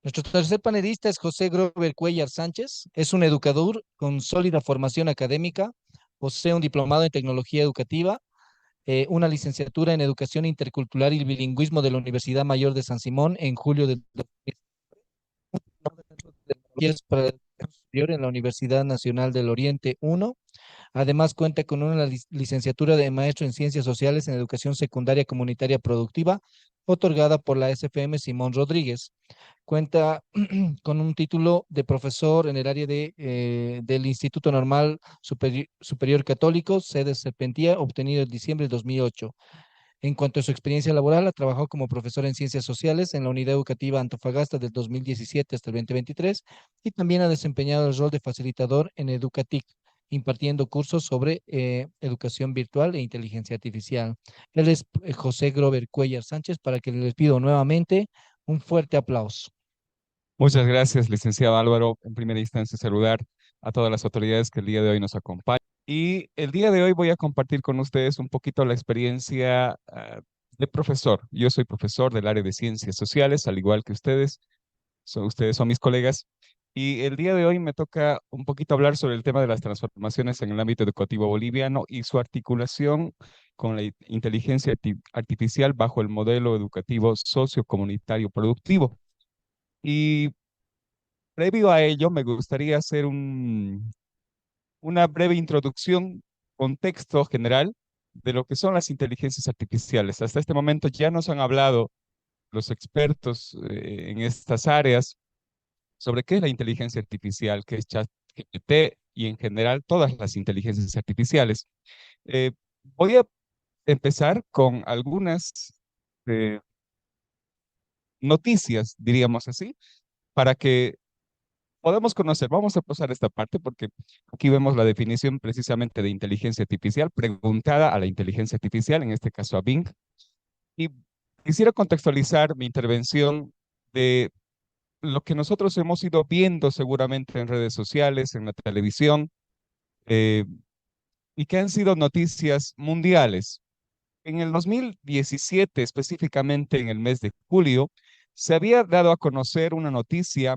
Nuestro tercer panelista es José Grover Cuellar Sánchez. Es un educador con sólida formación académica, posee un diplomado en tecnología educativa, una licenciatura en educación intercultural y bilingüismo de la Universidad Mayor de San Simón en julio de 2010 para la educación superior en la Universidad Nacional del Oriente I. Además, cuenta con una licenciatura de maestro en Ciencias Sociales en Educación Secundaria Comunitaria Productiva, otorgada por la SFM Simón Rodríguez. Cuenta con un título de profesor en el área del Instituto Normal Superior Católico, sede Serpentía, obtenido en diciembre de 2008. En cuanto a su experiencia laboral, ha trabajado como profesor en Ciencias Sociales en la Unidad Educativa Antofagasta del 2017 hasta el 2023 y también ha desempeñado el rol de facilitador en Educatic, impartiendo cursos sobre educación virtual e inteligencia artificial. Él es José Grover Cuellar Sánchez, para que les pido nuevamente un fuerte aplauso. Muchas gracias, licenciado Álvaro. En primera instancia, saludar a todas las autoridades que el día de hoy nos acompañan. Y el día de hoy voy a compartir con ustedes un poquito la experiencia de profesor. Yo soy profesor del área de ciencias sociales, al igual que ustedes. Ustedes son mis colegas. Y el día de hoy me toca un poquito hablar sobre el tema de las transformaciones en el ámbito educativo boliviano y su articulación con la inteligencia artificial bajo el modelo educativo sociocomunitario productivo. Y previo a ello, me gustaría hacer una breve introducción, contexto general de lo que son las inteligencias artificiales. Hasta este momento ya nos han hablado los expertos en estas áreas sobre qué es la inteligencia artificial, qué es ChatGPT y en general todas las inteligencias artificiales. Eh, Voy a empezar con algunas eh, noticias, diríamos así, para que podemos conocer. Vamos a pasar esta parte porque aquí vemos la definición precisamente de inteligencia artificial, preguntada a la inteligencia artificial, en este caso a Bing. Y quisiera contextualizar mi intervención de lo que nosotros hemos ido viendo seguramente en redes sociales, en la televisión, eh, y que han sido noticias mundiales. En el 2017, específicamente en el mes de julio, se había dado a conocer una noticia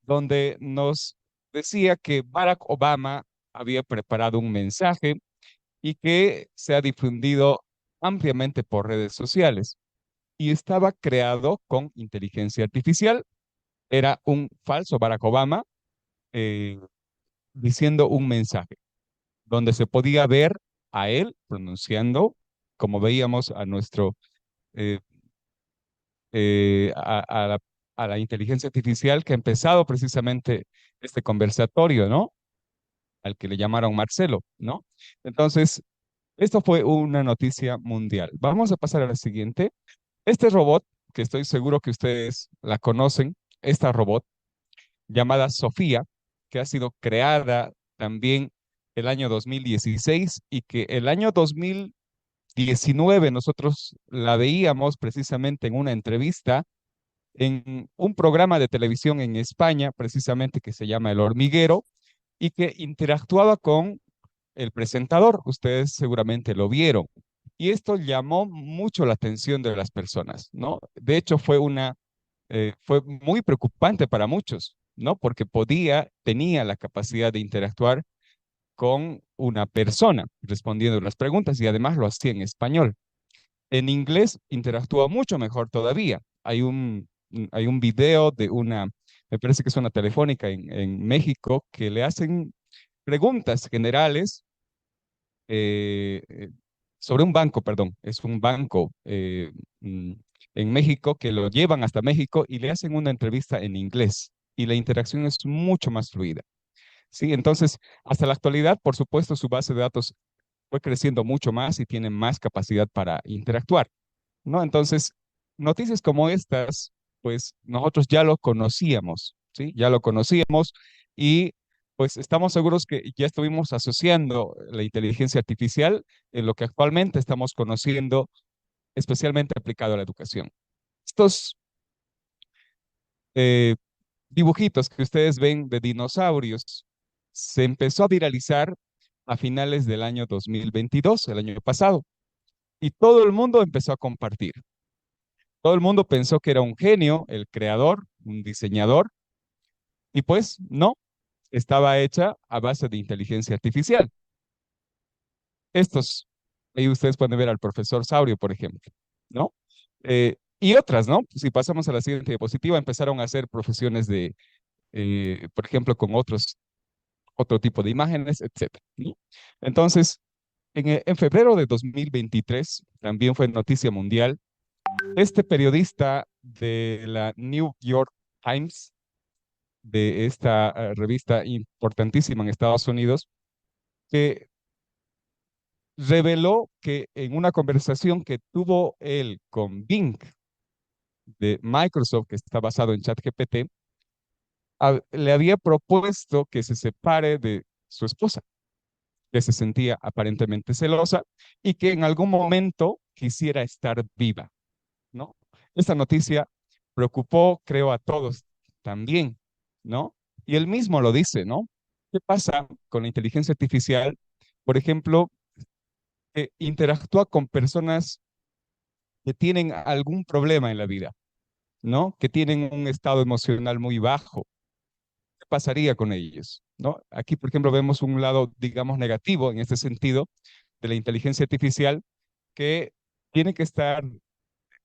donde nos decía que Barack Obama había preparado un mensaje y que se ha difundido ampliamente por redes sociales y estaba creado con inteligencia artificial. Era un falso Barack Obama eh, diciendo un mensaje donde se podía ver a él pronunciando, como veíamos a nuestro eh, a la inteligencia artificial que ha empezado precisamente este conversatorio, ¿no? Al que le llamaron Marcelo, ¿no? Entonces, esto fue una noticia mundial. Vamos a pasar a la siguiente. Este robot, que estoy seguro que ustedes la conocen, esta robot llamada Sofía, que ha sido creada también el año 2016 y que el año 2019 nosotros la veíamos precisamente en una entrevista en un programa de televisión en España, precisamente que se llama El Hormiguero, y que interactuaba con el presentador. Ustedes seguramente lo vieron. Y esto llamó mucho la atención de las personas, ¿no? De hecho, fue muy preocupante para muchos, ¿no? Porque tenía la capacidad de interactuar con una persona respondiendo las preguntas y además lo hacía en español. En inglés interactúa mucho mejor todavía. Hay un video de me parece que es una telefónica en México, que le hacen preguntas generales eh, eh, sobre un banco, perdón, es un banco en México que lo llevan hasta México y le hacen una entrevista en inglés y la interacción es mucho más fluida. Sí, entonces, hasta la actualidad, por supuesto, su base de datos fue creciendo mucho más y tiene más capacidad para interactuar, ¿no? Entonces, noticias como estas, pues nosotros ya lo conocíamos, ¿sí? Ya lo conocíamos y pues estamos seguros que ya estuvimos asociando la inteligencia artificial en lo que actualmente estamos conociendo, especialmente aplicado a la educación. Estos eh, dibujitos que ustedes ven de dinosaurios se empezó a viralizar a finales del año 2022, el año pasado, y todo el mundo empezó a compartir. Todo el mundo pensó que era un genio, el creador, un diseñador, y pues no, estaba hecha a base de inteligencia artificial. Estos, ahí ustedes pueden ver al profesor Saurio, por ejemplo, ¿no? Y otras, ¿no? Si pasamos a la siguiente diapositiva, empezaron a hacer profesiones de, por ejemplo, con otro tipo de imágenes, etcétera, ¿no? Entonces, en febrero de 2023, también fue noticia mundial, este periodista de la New York Times, de esta revista importantísima en Estados Unidos, que reveló que en una conversación que tuvo él con Bing de Microsoft, que está basado en ChatGPT, le había propuesto que se separe de su esposa, que se sentía aparentemente celosa y que en algún momento quisiera estar viva, ¿no? Esta noticia preocupó, creo, a todos también, ¿no? Y él mismo lo dice, ¿no? ¿Qué pasa con la inteligencia artificial? Por ejemplo, que interactúa con personas que tienen algún problema en la vida, ¿no? Que tienen un estado emocional muy bajo. ¿Qué pasaría con ellos? ¿No? Aquí, por ejemplo, vemos un lado, digamos, negativo en este sentido de la inteligencia artificial que tiene que estar,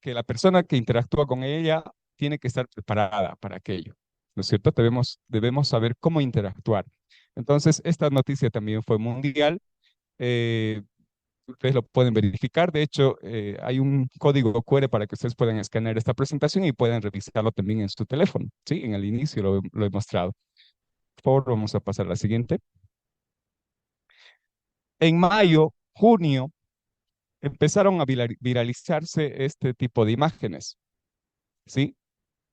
que la persona que interactúa con ella tiene que estar preparada para aquello, ¿no es cierto? Debemos saber cómo interactuar. Entonces, esta noticia también fue mundial. eh, Ustedes lo pueden verificar. De hecho, hay un código QR para que ustedes puedan escanear esta presentación y puedan revisarlo también en su teléfono. Sí, en el inicio lo he mostrado. Por favor, vamos a pasar a la siguiente. En mayo, junio, empezaron a viralizarse este tipo de imágenes, ¿sí?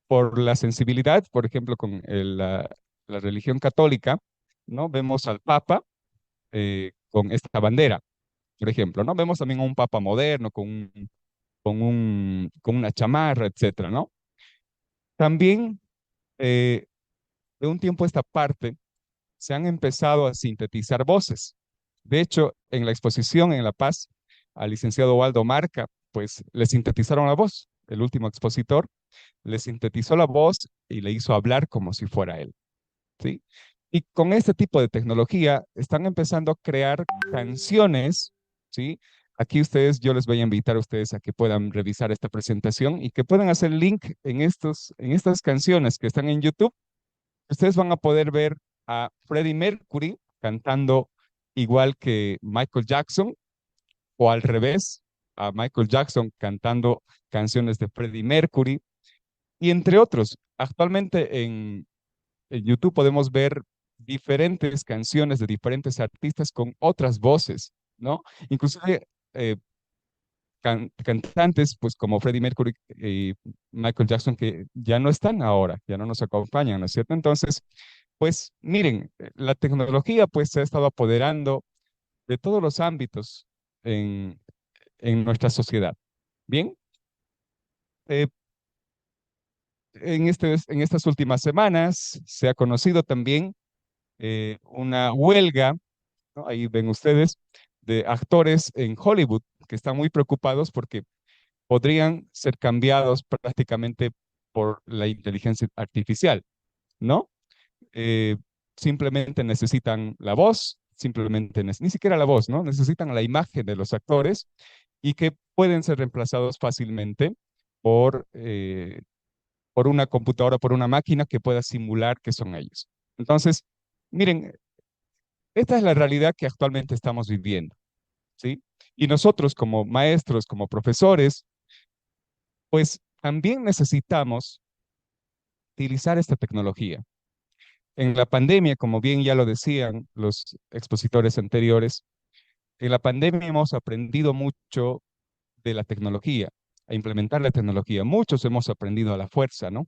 Por la sensibilidad, por ejemplo, con la religión católica, ¿no? Vemos al Papa con esta bandera, por ejemplo, ¿no? Vemos también a un Papa moderno con una chamarra, etcétera, ¿no? También, eh, de un tiempo a esta parte, se han empezado a sintetizar voces. De hecho, en la exposición en La Paz, al licenciado Waldo Marca, pues le sintetizaron la voz. El último expositor le sintetizó la voz y le hizo hablar como si fuera él, ¿sí? Y con este tipo de tecnología están empezando a crear canciones, ¿sí? Aquí ustedes, yo les voy a invitar a ustedes a que puedan revisar esta presentación y que puedan hacer link en estas canciones que están en YouTube. Ustedes van a poder ver a Freddie Mercury cantando igual que Michael Jackson o al revés, a Michael Jackson cantando canciones de Freddie Mercury y entre otros. Actualmente en YouTube podemos ver diferentes canciones de diferentes artistas con otras voces, ¿no? Inclusive eh, cantantes, pues como Freddie Mercury y Michael Jackson, que ya no están ahora, ya no nos acompañan, ¿no es cierto? Entonces, pues miren, la tecnología pues se ha estado apoderando de todos los ámbitos en, en nuestra sociedad. Bien, eh, en estas últimas semanas se ha conocido también una huelga, ¿no? Ahí ven ustedes, de actores en Hollywood que están muy preocupados porque podrían ser cambiados prácticamente por la inteligencia artificial, ¿no? Eh, Simplemente necesitan la voz, simplemente ni siquiera la voz, ¿no? Necesitan la imagen de los actores y que pueden ser reemplazados fácilmente por, por una computadora, por una máquina que pueda simular que son ellos. Entonces, miren, esta es la realidad que actualmente estamos viviendo, ¿sí? Y nosotros como maestros, como profesores, pues también necesitamos utilizar esta tecnología. En la pandemia, como bien ya lo decían los expositores anteriores, en la pandemia hemos aprendido mucho de la tecnología, a implementar la tecnología. Muchos hemos aprendido a la fuerza, ¿no?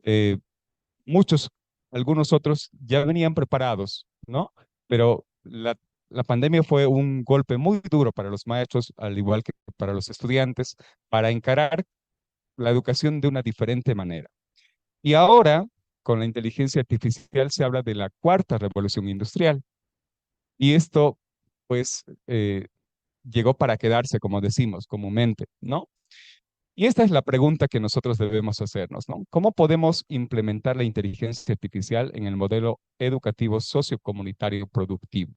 Eh, Muchos, algunos otros ya venían preparados, ¿no? Pero la pandemia fue un golpe muy duro para los maestros, al igual que para los estudiantes, para encarar la educación de una diferente manera. Y ahora, con la inteligencia artificial, se habla de la cuarta revolución industrial. Y esto, pues, llegó para quedarse, como decimos comúnmente, ¿no? Y esta es la pregunta que nosotros debemos hacernos, ¿no? ¿Cómo podemos implementar la inteligencia artificial en el modelo educativo sociocomunitario productivo?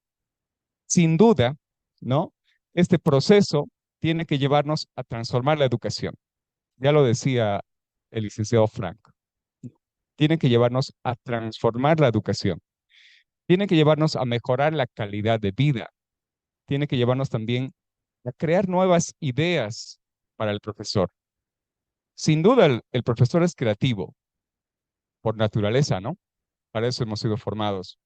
Sin duda, ¿no? Este proceso tiene que llevarnos a transformar la educación. Ya lo decía el licenciado Frank. Tiene que llevarnos a transformar la educación. Tiene que llevarnos a mejorar la calidad de vida. Tiene que llevarnos también a crear nuevas ideas para el profesor. Sin duda, el profesor es creativo por naturaleza, ¿no? Para eso hemos sido formados.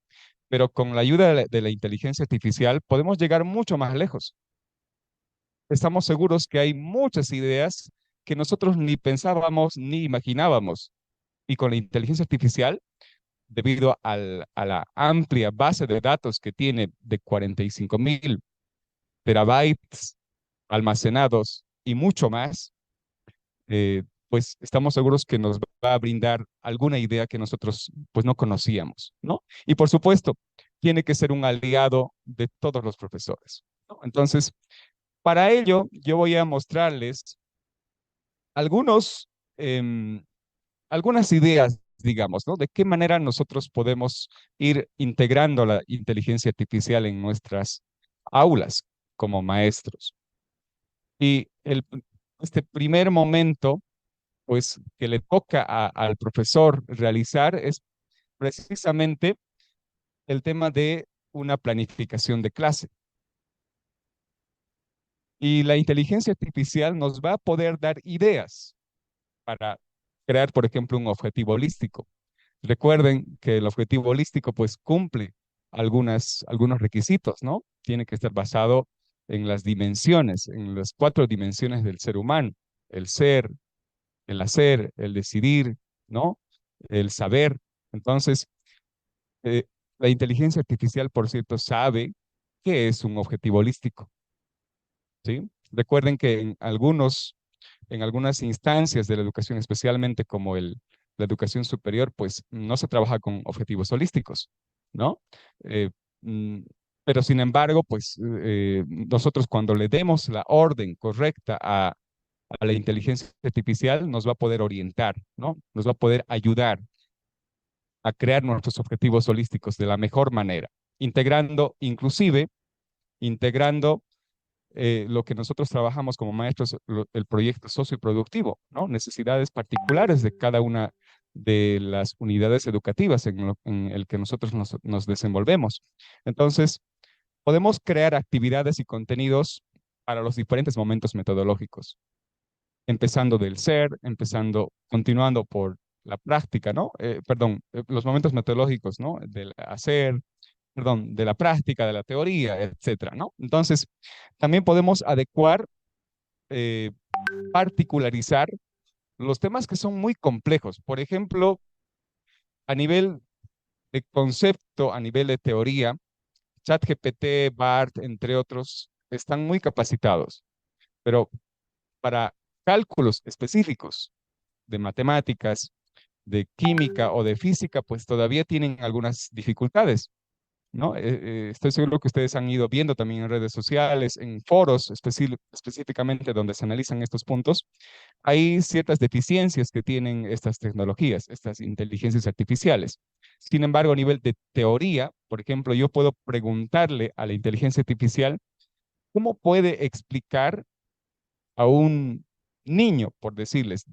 Pero con la ayuda de la inteligencia artificial podemos llegar mucho más lejos. Estamos seguros que hay muchas ideas que nosotros ni pensábamos ni imaginábamos. Y con la inteligencia artificial, debido a la amplia base de datos que tiene de 45.000 terabytes almacenados y mucho más, pues estamos seguros que nos va a brindar alguna idea que nosotros pues no conocíamos, ¿no? Y por supuesto, tiene que ser un aliado de todos los profesores, ¿no? Entonces, para ello, yo voy a mostrarles algunos, em, algunas ideas, digamos, ¿no? De qué manera nosotros podemos ir integrando la inteligencia artificial en nuestras aulas como maestros. Y este primer momento, pues, que le toca al profesor realizar es precisamente el tema de una planificación de clase. Y la inteligencia artificial nos va a poder dar ideas para crear, por ejemplo, un objetivo holístico. Recuerden que el objetivo holístico pues cumple algunos requisitos, ¿no? Tiene que estar basado en las dimensiones, en las 4 dimensiones del ser humano: el ser, el hacer, el decidir, ¿no? El saber. Entonces, eh, la inteligencia artificial, por cierto, sabe qué es un objetivo holístico, ¿sí? Recuerden que en algunas instancias de la educación, especialmente como la educación superior, pues no se trabaja con objetivos holísticos, ¿no? Eh, mm, pero sin embargo, pues nosotros cuando le demos la orden correcta a la inteligencia artificial, nos va a poder orientar, ¿no? Nos va a poder ayudar a crear nuestros objetivos holísticos de la mejor manera, inclusive, integrando lo que nosotros trabajamos como maestros, el proyecto socioproductivo, ¿no? Necesidades particulares de cada una de las unidades educativas en el que nosotros nos desenvolvemos. Entonces, podemos crear actividades y contenidos para los diferentes momentos metodológicos, empezando del ser, continuando por la práctica, ¿no? Perdón, los momentos metodológicos, ¿no? Del hacer, perdón, de la práctica, de la teoría, etcétera, ¿no? Entonces, también podemos adecuar, eh, particularizar los temas que son muy complejos. Por ejemplo, a nivel de concepto, a nivel de teoría, ChatGPT, BART, entre otros, están muy capacitados, pero para cálculos específicos de matemáticas, de química o de física, pues todavía tienen algunas dificultades. ¿No? Estoy seguro que ustedes han ido viendo también en redes sociales, en foros específicamente donde se analizan estos puntos. Hay ciertas deficiencias que tienen estas tecnologías, estas inteligencias artificiales. Sin embargo, a nivel de teoría, por ejemplo, yo puedo preguntarle a la inteligencia artificial cómo puede explicar a un niño, por decirles,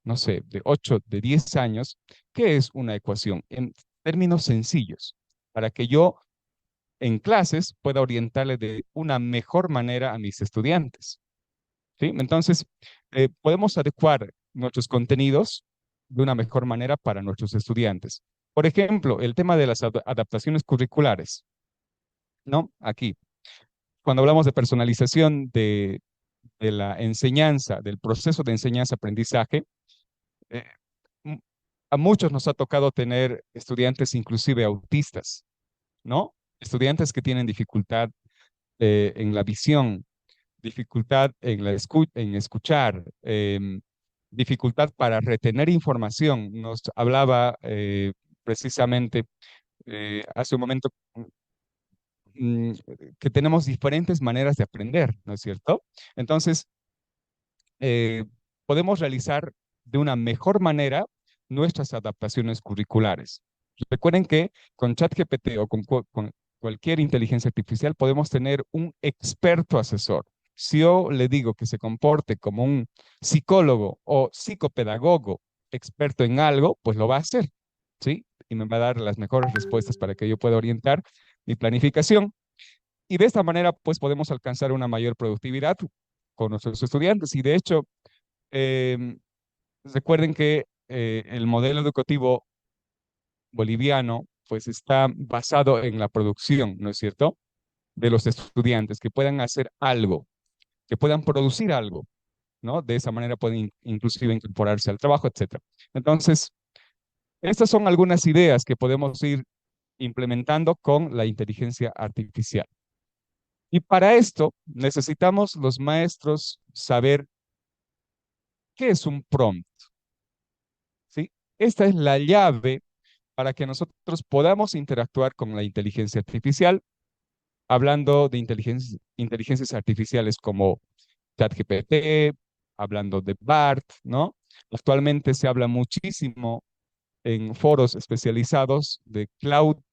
no sé, de 8, de 10 años, qué es una ecuación en términos sencillos, para que yo en clases pueda orientarle de una mejor manera a mis estudiantes, ¿sí? Entonces, podemos adecuar nuestros contenidos de una mejor manera para nuestros estudiantes. Por ejemplo, el tema de las adaptaciones curriculares, ¿no? Aquí, cuando hablamos de personalización de la enseñanza, del proceso de enseñanza-aprendizaje, eh, m- a muchos nos ha tocado tener estudiantes inclusive autistas, ¿no? Estudiantes que tienen dificultad en la visión, dificultad en en escuchar, dificultad para retener información. Nos hablaba precisamente hace un momento mm, que tenemos diferentes maneras de aprender, ¿no es cierto? Entonces, podemos realizar de una mejor manera nuestras adaptaciones curriculares. Recuerden que con ChatGPT o con cualquier inteligencia artificial podemos tener un experto asesor. Si yo le digo que se comporte como un psicólogo o psicopedagogo experto en algo, pues lo va a hacer, ¿sí? Y me va a dar las mejores respuestas para que yo pueda orientar mi planificación. Y de esta manera, pues podemos alcanzar una mayor productividad con nuestros estudiantes. Y de hecho, em, recuerden que el modelo educativo boliviano, pues está basado en la producción, ¿no es cierto? De los estudiantes, que puedan hacer algo, que puedan producir algo, ¿no? De esa manera pueden inclusive incorporarse al trabajo, etcétera. Entonces, estas son algunas ideas que podemos ir implementando con la inteligencia artificial. Y para esto necesitamos los maestros saber qué es un prompt, ¿sí? Esta es la llave para que nosotros podamos interactuar con la inteligencia artificial, hablando de inteligencias artificiales como ChatGPT, hablando de BART, ¿no? Actualmente se habla muchísimo en foros especializados de Claude,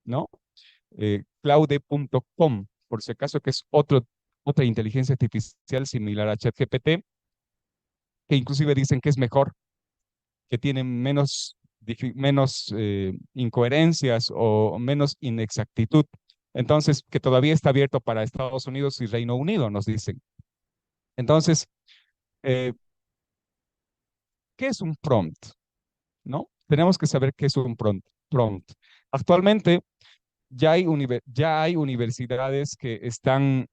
¿no? Claude.com, por si acaso, que es otra inteligencia artificial similar a ChatGPT, que inclusive dicen que es mejor, que tiene menos incoherencias o menos inexactitud. Entonces, que todavía está abierto para Estados Unidos y Reino Unido, nos dicen. Entonces, eh, ¿qué es un prompt? ¿No? Tenemos que saber qué es un prompt. Actualmente ya hay universidades que están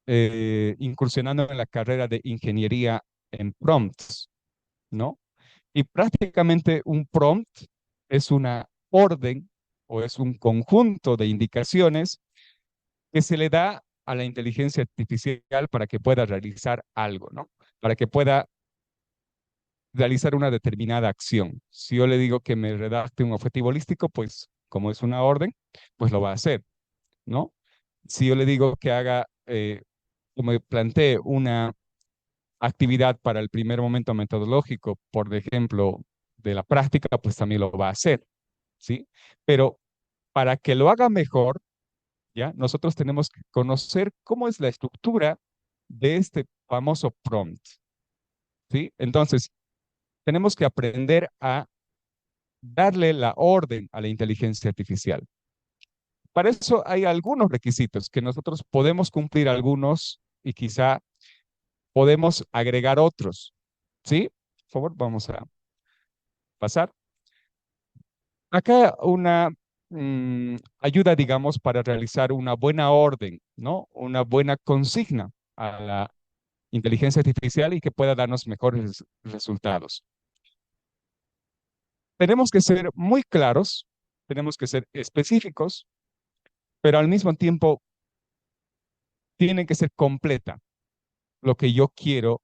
incursionando en la carrera de ingeniería en prompts, ¿no? Y prácticamente un prompt es una orden o es un conjunto de indicaciones que se le da a la inteligencia artificial para que pueda realizar algo, ¿no? Para que pueda realizar una determinada acción. Si yo le digo que me redacte un objetivo holístico, pues como es una orden, pues lo va a hacer, ¿no? Si yo le digo que haga, o me plantee una actividad para el primer momento metodológico, por ejemplo, de la práctica, pues también lo va a hacer, ¿sí? Pero para que lo haga mejor, ¿ya? Nosotros tenemos que conocer cómo es la estructura de este famoso prompt, ¿sí? Entonces, tenemos que aprender a darle la orden a la inteligencia artificial. Para eso hay algunos requisitos que nosotros podemos cumplir algunos y quizá podemos agregar otros, ¿sí? Por favor, vamos a pasar. Acá una ayuda, digamos, para realizar una buena orden, ¿no? Una buena consigna a la inteligencia artificial y que pueda darnos mejores resultados. Tenemos que ser muy claros, tenemos que ser específicos, pero al mismo tiempo tiene que ser completa lo que yo quiero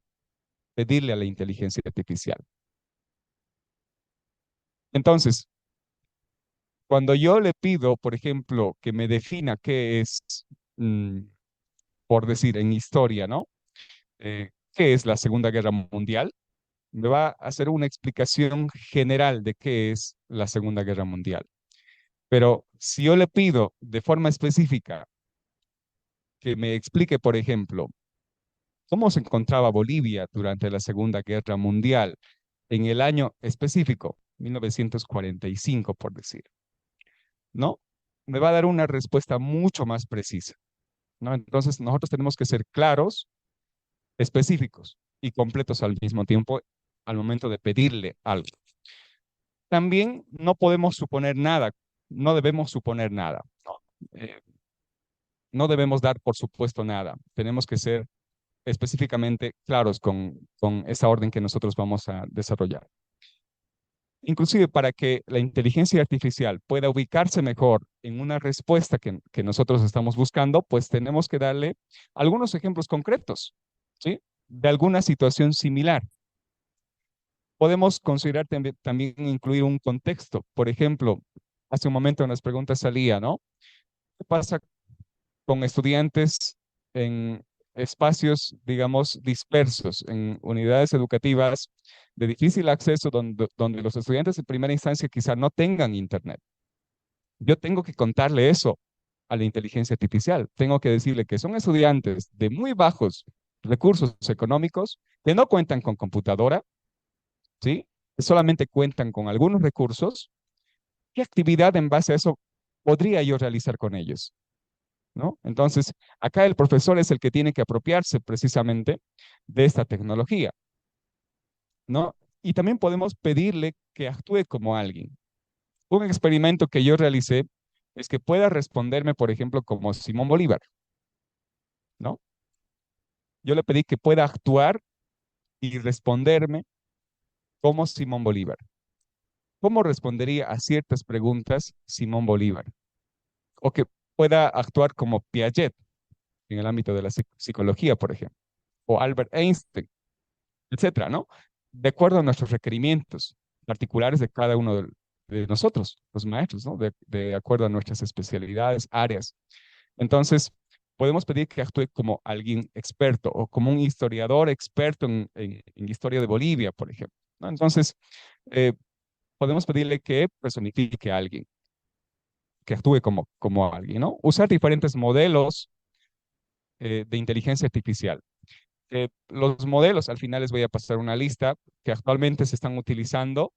pedirle a la inteligencia artificial. Entonces, cuando yo le pido, por ejemplo, que me defina qué es, mm, por decir, en historia, ¿no? ¿Qué es la Segunda Guerra Mundial? Me va a hacer una explicación general de qué es la Segunda Guerra Mundial. Pero si yo le pido de forma específica que me explique, por ejemplo, cómo se encontraba Bolivia durante la Segunda Guerra Mundial en el año específico, 1945, por decir, ¿no? Me va a dar una respuesta mucho más precisa, ¿no? Entonces, nosotros tenemos que ser claros, específicos y completos al mismo tiempo al momento de pedirle algo. También no podemos suponer nada, no debemos suponer nada, ¿no? No debemos dar por supuesto nada. Tenemos que ser específicamente claros con esa orden que nosotros vamos a desarrollar. Inclusive para que la inteligencia artificial pueda ubicarse mejor en una respuesta que nosotros estamos buscando, pues tenemos que darle algunos ejemplos concretos, ¿sí? De alguna situación similar. Podemos considerar también incluir un contexto. Por ejemplo, hace un momento en las preguntas salía, ¿no? ¿Qué pasa con estudiantes en espacios, digamos, dispersos, en unidades educativas de difícil acceso, donde los estudiantes en primera instancia quizá no tengan internet. Yo tengo que contarle eso a la inteligencia artificial. Tengo que decirle que son estudiantes de muy bajos recursos económicos, que no cuentan con computadora, ¿sí? Que solamente cuentan con algunos recursos. ¿Qué actividad en base a eso podría yo realizar con ellos? ¿No? Entonces, acá el profesor es el que tiene que apropiarse precisamente de esta tecnología, ¿no? Y también podemos pedirle que actúe como alguien. Un experimento que yo realicé es que pueda responderme, por ejemplo, como Simón Bolívar, ¿no? Yo le pedí que pueda actuar y responderme como Simón Bolívar. ¿Cómo respondería a ciertas preguntas Simón Bolívar? O que pueda actuar como Piaget en el ámbito de la psicología, por ejemplo, o Albert Einstein, etcétera, ¿no? De acuerdo a nuestros requerimientos particulares de cada uno de nosotros, los maestros, ¿no? De acuerdo a nuestras especialidades, áreas. Entonces, podemos pedir que actúe como alguien experto o como un historiador experto en historia de Bolivia, por ejemplo, ¿no? Entonces, eh, podemos pedirle que personifique a alguien, que actúe como alguien, ¿no? Usar diferentes modelos de inteligencia artificial. Los modelos, al final les voy a pasar una lista que actualmente se están utilizando,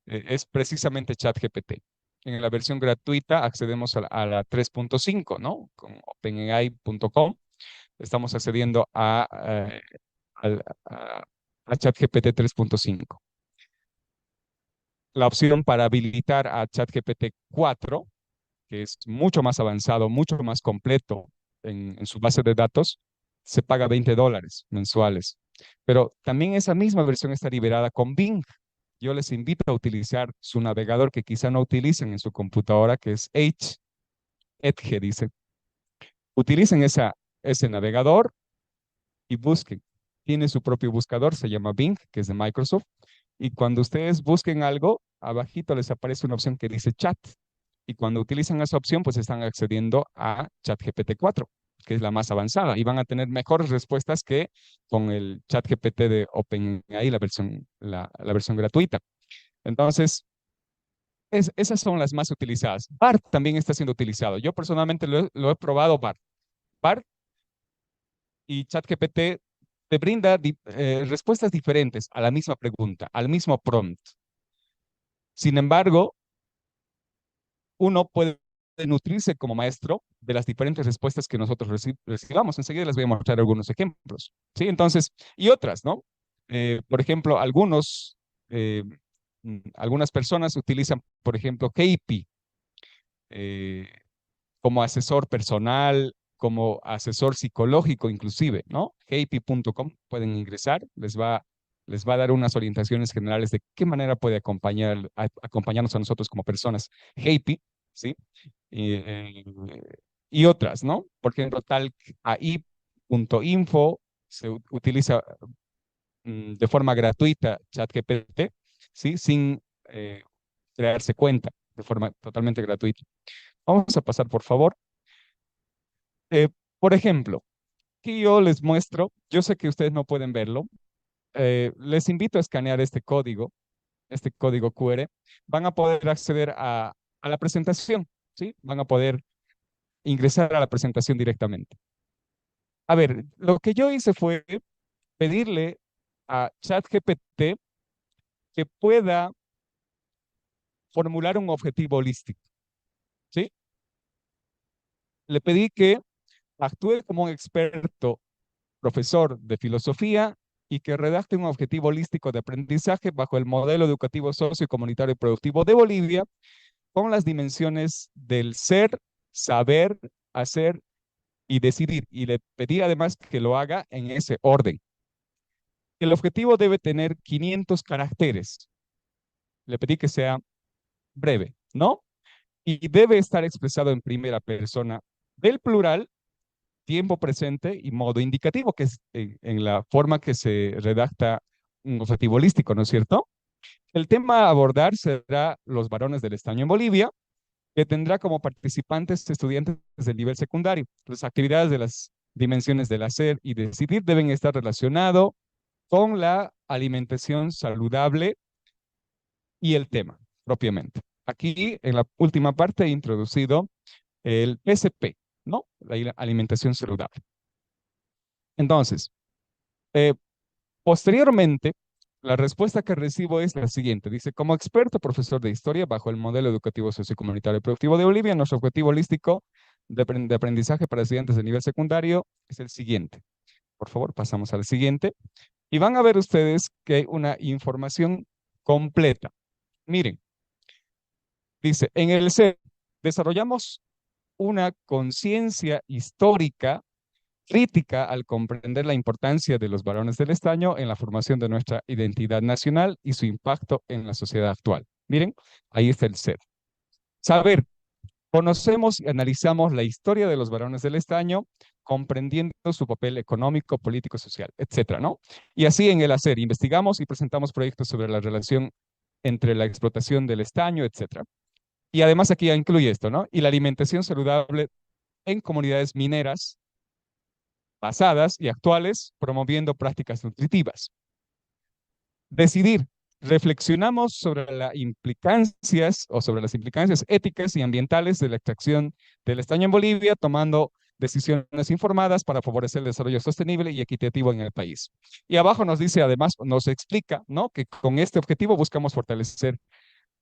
es precisamente ChatGPT. En la versión gratuita accedemos a la 3.5, ¿no? Con openai.com estamos accediendo a ChatGPT 3.5. La opción para habilitar a ChatGPT 4, que es mucho más avanzado, mucho más completo en su base de datos, se paga $20 mensuales. Pero también esa misma versión está liberada con Bing. Yo les invito a utilizar su navegador que quizá no utilicen en su computadora, que es Edge, dice. Utilicen ese navegador y busquen. Tiene su propio buscador, se llama Bing, que es de Microsoft. Y cuando ustedes busquen algo, abajito les aparece una opción que dice chat. Y cuando utilizan esa opción, pues están accediendo a ChatGPT 4, que es la más avanzada, y van a tener mejores respuestas que con el ChatGPT de OpenAI, la versión gratuita. Entonces, esas son las más utilizadas. BART también está siendo utilizado. Yo personalmente lo he probado, BART. BART y ChatGPT te brinda respuestas diferentes a la misma pregunta, al mismo prompt. Sin embargo, uno puede nutrirse como maestro de las diferentes respuestas que nosotros recibamos. Enseguida les voy a mostrar algunos ejemplos, ¿sí? Entonces, y otras, ¿no? Por ejemplo, eh, algunas personas utilizan, por ejemplo, KP eh, como asesor personal, como asesor psicológico inclusive, ¿no? KP.com pueden ingresar, les va a dar unas orientaciones generales de qué manera puede acompañarnos a nosotros como personas. KP, ¿sí? Y, y otras, ¿no? Por ejemplo, tal AI.info se utiliza de forma gratuita ChatGPT, ¿sí? Sin crearse cuenta, de forma totalmente gratuita. Vamos a pasar, por favor. Eh, por ejemplo, aquí yo les muestro, yo sé que ustedes no pueden verlo, les invito a escanear este código QR, van a poder acceder a la presentación, ¿sí? Van a poder ingresar a la presentación directamente. A ver, lo que yo hice fue pedirle a ChatGPT que pueda formular un objetivo holístico, ¿sí? Le pedí que actúe como un experto profesor de filosofía y que redacte un objetivo holístico de aprendizaje bajo el modelo educativo socio, comunitario y productivo de Bolivia, con las dimensiones del ser, saber, hacer y decidir. Y le pedí además que lo haga en ese orden. El objetivo debe tener 500 caracteres. Le pedí que sea breve, ¿no? Y debe estar expresado en primera persona del plural, tiempo presente y modo indicativo, que es en la forma que se redacta un objetivo holístico, ¿no es cierto? El tema a abordar será los varones del estaño en Bolivia, que tendrá como participantes estudiantes del nivel secundario. Las actividades dimensiones del hacer y decidir deben estar relacionados con la alimentación saludable y el tema propiamente. Aquí, en la última parte, he introducido el PSP, ¿no? La alimentación saludable. Entonces, eh, posteriormente, la respuesta que recibo es la siguiente. Dice, como experto profesor de historia bajo el modelo educativo sociocomunitario y productivo de Bolivia, nuestro objetivo holístico de aprendizaje para estudiantes de nivel secundario es el siguiente. Por favor, pasamos al siguiente. Y van a ver ustedes que hay una información completa. Miren, dice, en el C desarrollamos una conciencia histórica crítica al comprender la importancia de los varones del estaño en la formación de nuestra identidad nacional y su impacto en la sociedad actual. Miren, ahí está el ser. Saber, conocemos y analizamos la historia de los varones del estaño, comprendiendo su papel económico, político, social, etcétera, ¿no? Y así en el hacer, investigamos y presentamos proyectos sobre la relación entre la explotación del estaño, etcétera. Y además aquí ya incluye esto, ¿no? Y la alimentación saludable en comunidades mineras pasadas y actuales, promoviendo prácticas nutritivas. Decidir. Reflexionamos sobre las implicancias o sobre las implicancias éticas y ambientales de la extracción del estaño en Bolivia, tomando decisiones informadas para favorecer el desarrollo sostenible y equitativo en el país. Y abajo nos dice, además, nos explica, ¿no? Que con este objetivo buscamos fortalecer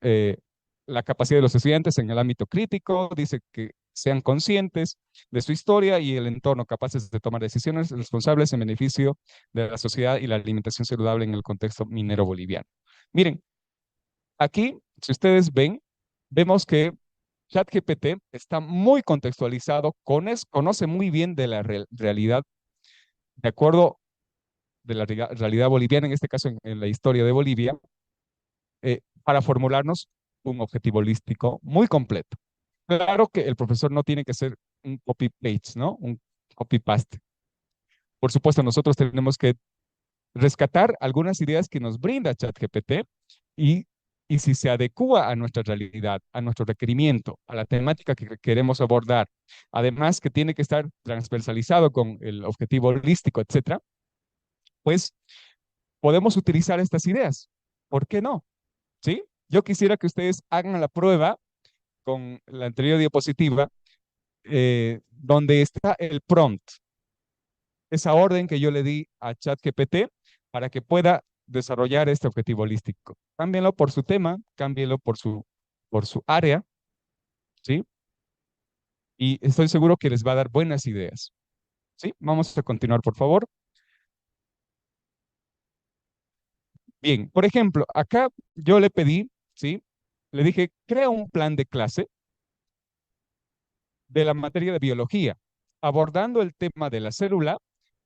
eh, la capacidad de los estudiantes en el ámbito crítico, dice que sean conscientes de su historia y el entorno, capaces de tomar decisiones responsables en beneficio de la sociedad y la alimentación saludable en el contexto minero boliviano. Miren, aquí, si ustedes ven, vemos que ChatGPT está muy contextualizado, conoce muy bien de la realidad, de acuerdo de la realidad boliviana, en este caso en la historia de Bolivia, para formularnos un objetivo holístico muy completo. Claro que el profesor no tiene que ser un copy-paste, ¿no? Un copy-paste. Por supuesto, nosotros tenemos que rescatar algunas ideas que nos brinda ChatGPT y, y si se adecua a nuestra realidad, a nuestro requerimiento, a la temática que queremos abordar, además que tiene que estar transversalizado con el objetivo holístico, etcétera, pues podemos utilizar estas ideas. ¿Por qué no? ¿Sí? Yo quisiera que ustedes hagan la prueba con la anterior diapositiva, donde está el prompt, esa orden que yo le di a ChatGPT para que pueda desarrollar este objetivo holístico. Cámbienlo por su tema, cámbienlo por su área, ¿sí? Y estoy seguro que les va a dar buenas ideas, ¿sí? Vamos a continuar, por favor. Bien, por ejemplo, acá yo le pedí, ¿sí? Le dije, crea un plan de clase de la materia de biología, abordando el tema de la célula.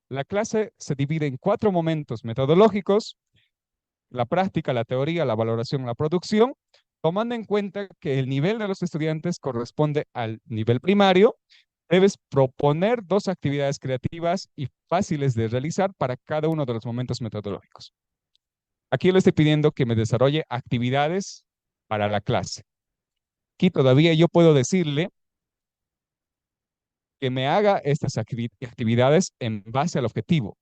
La clase se divide en 4 momentos metodológicos: la práctica, la teoría, la valoración, la producción, tomando en cuenta que el nivel de los estudiantes corresponde al nivel primario. Debes proponer 2 actividades creativas y fáciles de realizar para cada uno de los momentos metodológicos. Aquí le estoy pidiendo que me desarrolle actividades para la clase. Aquí todavía yo puedo decirle que me haga estas actividades en base al objetivo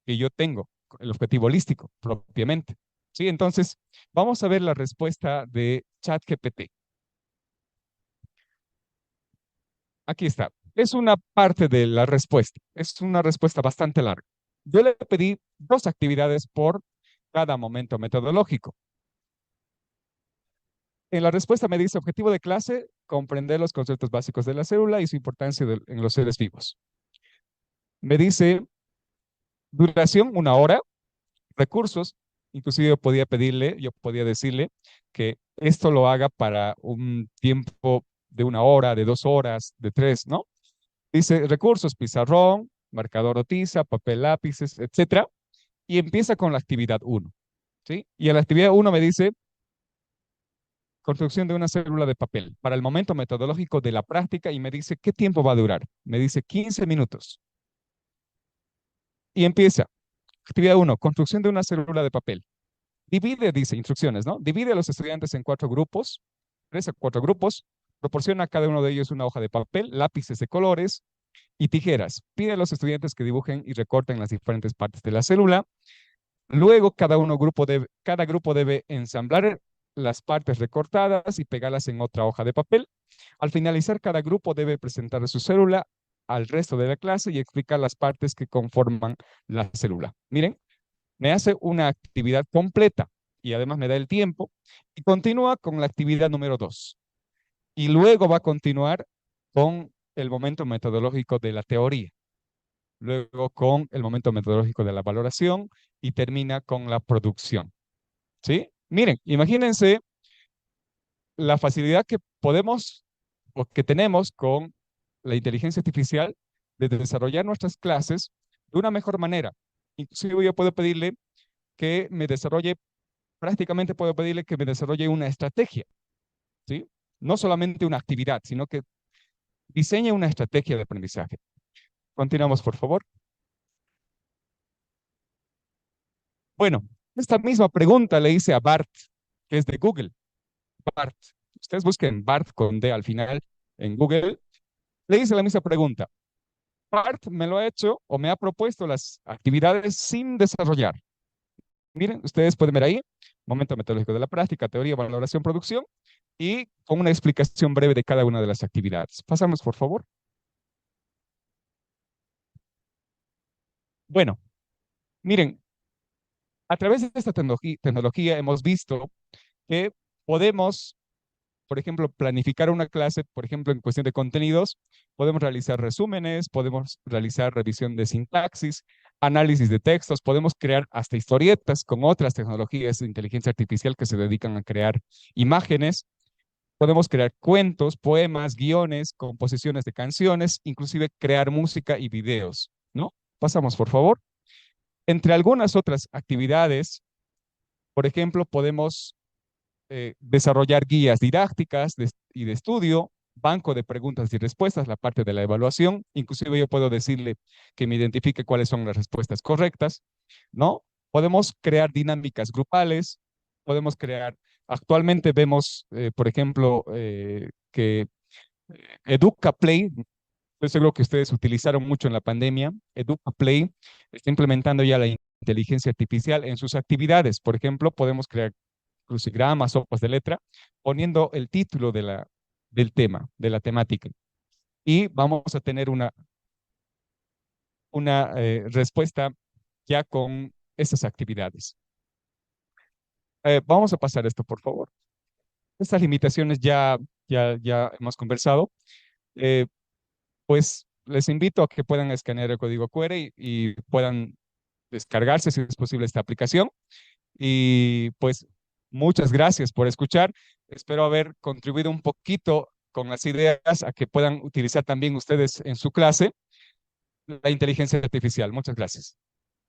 que yo tengo, el objetivo holístico propiamente. ¿Sí? Entonces, vamos a ver la respuesta de ChatGPT. Aquí está. Es una parte de la respuesta. Es una respuesta bastante larga. Yo le pedí 2 actividades por cada momento metodológico. En la respuesta me dice: objetivo de clase, comprender los conceptos básicos de la célula y su importancia en los seres vivos. Me dice duración 1 hora, recursos. Inclusive yo podía decirle que esto lo haga para un tiempo de 1 hora, de 2 horas, de 3, ¿no? Dice recursos: pizarrón, marcador o tiza, papel, lápices, etcétera. Y empieza con la actividad 1, ¿sí? Y en la actividad 1 me dice construcción de una célula de papel para el momento metodológico de la práctica, y me dice qué tiempo va a durar. Me dice 15 minutos. Y empieza. Actividad 1, construcción de una célula de papel. Divide, dice, instrucciones, ¿no? Divide a los estudiantes en 4 grupos, 3 a 4 grupos, proporciona a cada uno de ellos una hoja de papel, lápices de colores, y tijeras. Pide a los estudiantes que dibujen y recorten las diferentes partes de la célula. Luego, cada grupo debe ensamblar las partes recortadas y pegarlas en otra hoja de papel. Al finalizar, cada grupo debe presentar su célula al resto de la clase y explicar las partes que conforman la célula. Miren, me hace una actividad completa y además me da el tiempo y continúa con la actividad número 2. Y luego va a continuar con el momento metodológico de la teoría, luego con el momento metodológico de la valoración y termina con la producción. ¿Sí? Miren, imagínense la facilidad que podemos o que tenemos con la inteligencia artificial de desarrollar nuestras clases de una mejor manera. Inclusive yo puedo pedirle que me desarrolle, prácticamente puedo pedirle que me desarrolle una estrategia, ¿sí? No solamente una actividad, sino que diseñe una estrategia de aprendizaje. Continuamos, por favor. Bueno, esta misma pregunta le hice a Bart, que es de Google. Bart, ustedes busquen Bart con D al final en Google. Le hice la misma pregunta. Bart me lo ha hecho o me ha propuesto las actividades sin desarrollar. Miren, ustedes pueden ver ahí, momento metodológico de la práctica, teoría, valoración, producción, y con una explicación breve de cada una de las actividades. Pasamos, por favor. Bueno, miren, a través de esta tecnología hemos visto que podemos, por ejemplo, planificar una clase, por ejemplo, en cuestión de contenidos, podemos realizar resúmenes, podemos realizar revisión de sintaxis, análisis de textos, podemos crear hasta historietas con otras tecnologías de inteligencia artificial que se dedican a crear imágenes, podemos crear cuentos, poemas, guiones, composiciones de canciones, inclusive crear música y videos, ¿no? Pasamos, por favor. Entre algunas otras actividades, por ejemplo, podemos desarrollar guías didácticas y de estudio, banco de preguntas y respuestas, la parte de la evaluación. Inclusive yo puedo decirle que me identifique cuáles son las respuestas correctas, ¿no? Podemos crear dinámicas grupales, podemos crear, actualmente vemos, por ejemplo, que Educa Play, estoy seguro que ustedes utilizaron mucho en la pandemia, Educa Play está implementando ya la inteligencia artificial en sus actividades. Por ejemplo, podemos crear crucigramas, sopas de letra, poniendo el título del tema, de la temática. Y vamos a tener una respuesta ya con estas actividades. Vamos a pasar esto, por favor. Estas limitaciones ya hemos conversado. Eh, pues les invito a que puedan escanear el código QR y puedan descargarse, si es posible, esta aplicación. Y pues muchas gracias por escuchar. Espero haber contribuido un poquito con las ideas a que puedan utilizar también ustedes en su clase la inteligencia artificial. Muchas gracias.